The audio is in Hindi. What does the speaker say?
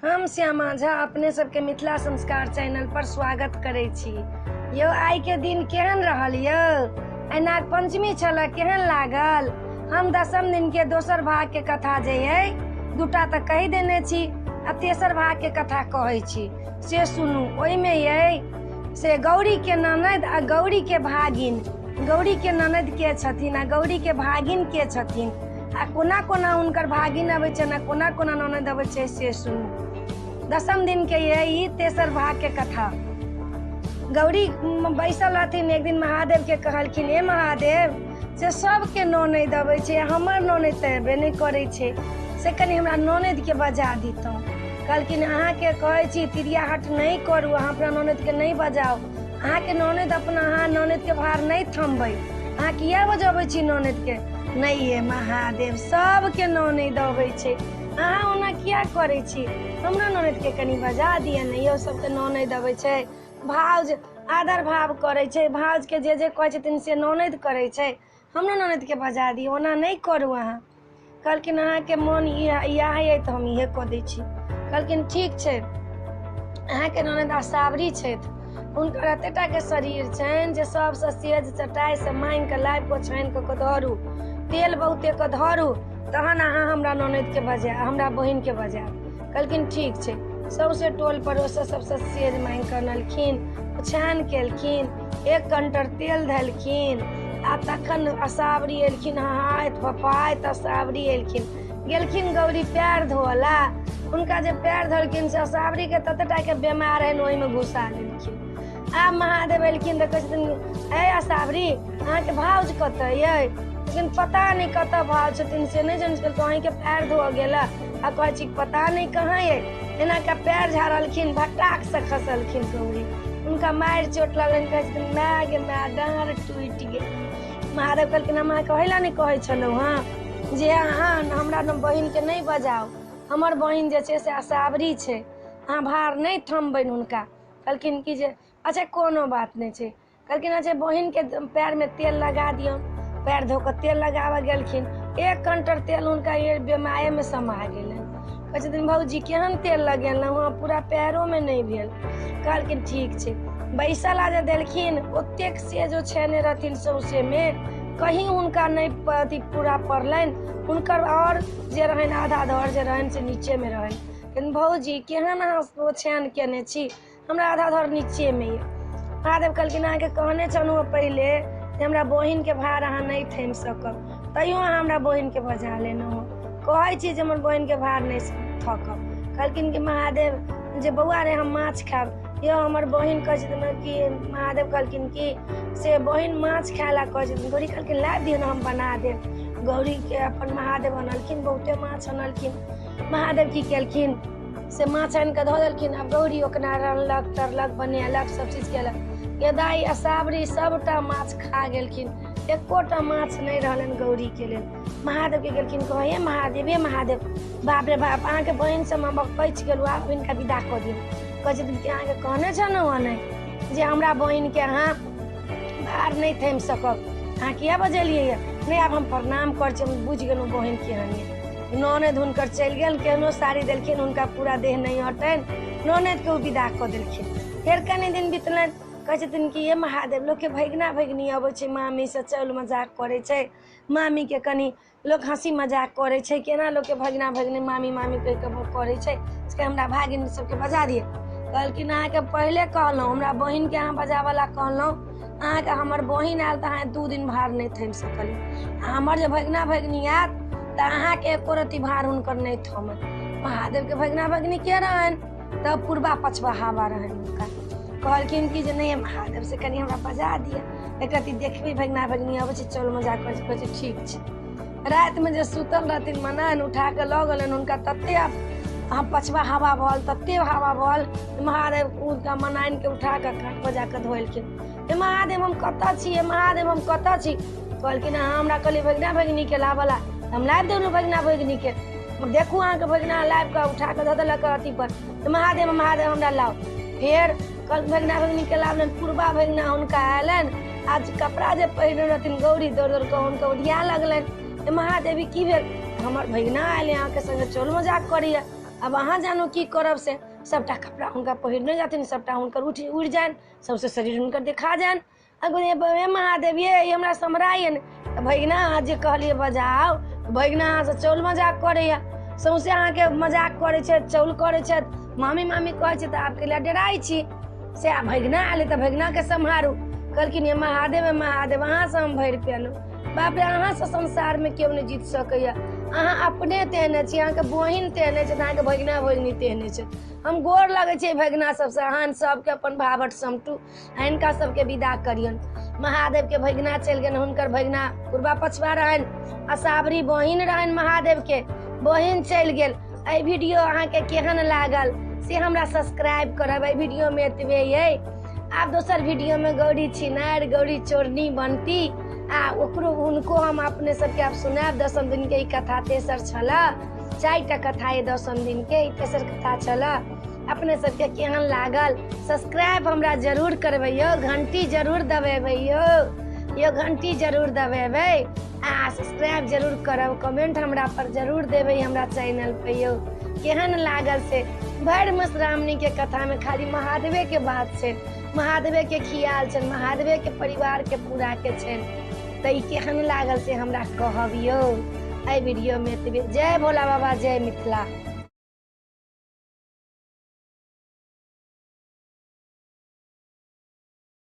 हम श्यामा झा अपने सबके मिथिला संस्कार चैनल पर स्वागत करे छी। यो आई के दिन केहन रहल यो? आई नाग पंचमी छल, केहन लागल? हम दशम दिन के दोसर भाग के कथा जे है दूटा तक कही देने छी, आ तेसर भाग के कथा कहै छी से सुनू। ओहि में ये से गौरी के ननद आ गौरी के भागिन, गौरी के ननद के छथिन आ गौरी के भागिन के छथिन, आ कोना कोना हुनकर भागिन अबै छै ना कोना कोना ननद अबै छै से सुनू। दशम दिन के ये तेसर भाग के कथा। गौरी बैसल रहथिन, एक दिन महादेव के कहलखिन, ए महादेव से सबके ननद अबै छै, हमर ननद तऽ एबे नहि करै छै, से कनि हमरा ननद के बजा दितौं। कहलखिन अहाँ के कहै छी तिरिया हट नहीं करू, अहाँ अपना ननद के नहीं बजाओ, अहाँ के ननद अपना अहाँ ननद के भार नहीं थमबै, अहाँ किया बजबै छी ननद के? नहीं ये महादेव सबके ननद अबै छै, अहाँ ओना किया करै छी? हमरा ननद के कनि बजा दिया ने, यो सबके ननद अबै छै। भाउज आदर भाव करै छै, भाउज के जे कहै छथिन से ननद करै छै, हमरा ननद के बजा दियौ, ओना नहीं करू अहाँ। कहलखिन अहाँ के मन इएह है तो हम इहे कऽ दै छी। कहलखिन ठीक छै, अहाँ के ननद आसावरी छथि, हुनकर एतेटा के शरीर छनि जे सबसँ सेज चटाइ से मांगि के लाबि कऽ छानि कऽ धरू, तेल बहुते के धरू, तहन अहाँ हमरा ननद के बजा, हमरा बहिन के बजा। कहलखिन ठीक छै, सौसे टोल पड़ोस सबसे सेज मांगि कऽ अनलखिन, छान केलखिन, 1 कंटर तेल धलखिन, आ तखन आसावरी एलखिन, हाथ फफाइत आसावरी एलखिन, गेलखिन गौरी पैर धोला। हुनका जे पैर धोलखिन से आसावरी के ततेटा के बीमार है ओहि में घुसा लेलखिन। आब महादेव एलखिन तऽ कहै छथिन, ए आसावरी अहाँ के भाउज कतऽ ये? लेकिन पता नहीं कतऽ भाउज छथिन से नहीं जान सकल, अहीं के पैर धो गेला आ कहै छी पता नहीं कहाँ ये। एना के पैर झाड़लखिन, भटाक से खसलखिन गौरी, उनका मारि चोट लगलनि, कहै छथिन माय गे माय डाँड़ टूटि गेल। महादेव कहलखिन हम अहाँके कहै लए नहि कहै छलहुँ हँ जे अहाँ हमरा बहिन के नहीं बजाओ, हमर बहिन जे छै से आसावरी छै, अहाँ भार नहीं थमबनि हुनका। कहलखिन कि जे अच्छा कोनो बात नहीं छै। कहलखिन अच्छा बहिन के पैर में तेल लगा दियौ, पैर धो के तेल लगाबऽ गेलखिन, 1 कंटर तेल हुनका बेमाए में समा गेलनि। कहै छथिन भौजी केहन तेल लगेलहुँ हँ, पूरा पैरों में नहीं भेल। कहलखिन ठीक छै, बैसला जे देलखिन ओतेक से जो छेने रहथिन सौसे में कहीं हुनका नहीं अथी पूरा पड़लनि, हुनकर और जे रहनि आधा धर जे रहनि से नीचे में रहनि। कहलखिन भौजी केहन अहाँ छेन केने छी, हमरा आधा धर नीचे में ये। महादेव कहलखिन अहाँके कहने छलहुँ पहिले जे हमरा बहिन के भार अहाँ नहीं थमि सकब, तैयो अहाँ हमरा बहिन के बजा लेलहुँ हँ, कहै छी जे हमर बहिन के भार नहीं थकब। कहलखिन कि महादेव जे बौआ रे हम माछ खायब, यो हमर बहिन कहै छथिन कि महादेव कहलखिन कि से बहिन माछ खाय ला कहै छथिन। गौरी कहलखिन लाबि दियौ ने हम बना देब। गौरी के अपन महादेव अनलखिन, बहुते माछ अनलखिन। महादेव की केलखिन से माछ आनि कऽ धऽ देलखिन, आब गौरी ओकरा रनलक तरलक बनेलक सब चीज केलक। गेदाई आसावरी सबटा माछ खा गेलखिन, एकोटा माछ नहीं रहलनि गौरी के लेल। महादेव के गेलखिन कहे हे महादेव बाप रे बाप अहाँ के बहिन से हम बचि गेलहुँ, आब हिनका विदा कऽ दियौ। कहै छथिन कि अहाँ के कहने छलहुँ हँ नहीं जे हमरा बहिन के अहाँ भार नहीं थमि सकब, अहाँ किया बजेलियै ये? नहीं आब हम प्रणाम करै छी, हम बुझि गेलहुँ बहिन केहन ये। ननद हुनकर चलि गेल, केहनो साड़ी देलखिन, हुनका पूरा देह नहीं हटनि, ननद के विदा कऽ देलखिन। फेर कनि दिन बितलनि, कहै छथिन कि ये महादेव लोग के भगिना भगिनी अबै छै, मामी से चल मजाक करै छै, मामी के कनि लोग हंसी मजाक करै छै, केना लोग के भगिना भगिनी मामी मामी कहि के करै छै, इसके हमरा भागिन सबके बजा दिए। कहलखिन अहाँ के पहिले कहलहुँ, हमरा बहिन के अहाँ बजावऽ ला कहलहुँ, अहाँ के हमर बहिन आयल तऽ अहाँ 2 दिन भार नहीं थमि सकली, हमर जे भगिना भगिनी आयत तऽ अहाँ के एको रत्ती भार हुनकर नहीं थमत। महादेव के भगिना भगिनी के रहनि? तब पूर्वा पछवा हवा रहनि हुनका। कहलखिन कि जे नहीं महादेव से कनि हमरा बजा दिए, एक रत्ती देखबी भगिना भगिनी अबै छै, चल मजाक करै छै। कहै छै ठीक छै। राति में जे सुतल रहथिन मनान उठा के लऽ गेलनि हुनका, तते हम पछवा हवा बहल, तते हवा बहल, महादेव उनका मनाइन के उठा के काट बजा के धोलखिन। हे महादेव हम कतऽ छी, हे महादेव हम कतऽ छी? कहलखिन हमरा कहली भगिना भगिनी के लाबला, हम लाबि देलहुँ भगिना भगिनी के, देखू अहाँ के भगिना लाबि के उठा के धऽ देलक अथी पर, महादेव महादेव हमरा लाउ। फेर कल भगिना भगिनी के लाबलनि, पूर्वा भगिना हुनका आयलनि, आज कपड़ा जे पहिरने रहथिन गौरी दौड़ दौड़ के हुनका उधिया लगलनि। महादेवी की भेल? हमर भगिना आयल अहाँ के संगे चल मजाक करिए। अब अहाँ जानू की करब से सबटा कपड़ा हुनका पहिरने जाथिन, सबटा हुनकर उड़ि जाइन, सबसे शरीर हुनकर देखा जाइन। हे महादेव ये हमरा समराइए ने। भगिना अहाँ जे कहलिए बजाओ, भगिना अहाँसँ चौल मजाक करैया, सौंसे अहाँके मजाक करै छथि, चौल करै छथि, मामी मामी कहै छै तऽ आपके लिए डराइ छी से। आ भगिना आले तऽ भगिनाके सम्हारू। कहलखिन हे महादेव अहाँसँ हम भरि पेलहुँ। बाप रे, अहाँसँ संसारमे केओ नहि जीत सकैया। अहाँ अपने तेहने छी, अहाँके बहिन तेहने छथि, अहाँके भगिना भगिनी तेहने छथि। हम गोर लगै छै भगिना सबसँ, अहाँ सबके अपन भावट समटू, हिनका सबके विदा करियन। महादेव के भगिना चलि गेल, हुनकर भगिना पूर्वा पछवा रहन, असावरी बहिन रहन, महादेव के बहिन चलि गेल। एहि वीडियो अहाँके केहन लागल से हमरा सब्सक्राइब करब। एहि वीडियो में एतबे ये। आब दोसर वीडियो में गौरी छिनार, गौरी चोरनी बनती आ ओकरो उनको हम अपने सबके आब सुनाब। 10 दिन के ई कथा तेसर छला, 4टा कथा ये 10 दिन के, ई तेसर कथा छला। अपने सबके केहन लागल सब्सक्राइब हमरा जरूर करबै यो, घंटी जरूर दबेबै यो घंटी जरूर दबेबै आ सब्सक्राइब जरूर करब। कमेंट हमरा पर जरूर देबै हमरा चैनल पे यो, केहन लागल से। भरि मधुश्रावणी के कथा में खाली महादेवे के बात छै, महादेवे के खियाल छनि, महादेवे के परिवार के पूरा के छनि। तऽ ई केहन लागल से हमरा कहब यो। एहि वीडियो में एतबे। जय भोला बाबा, जय मिथिला।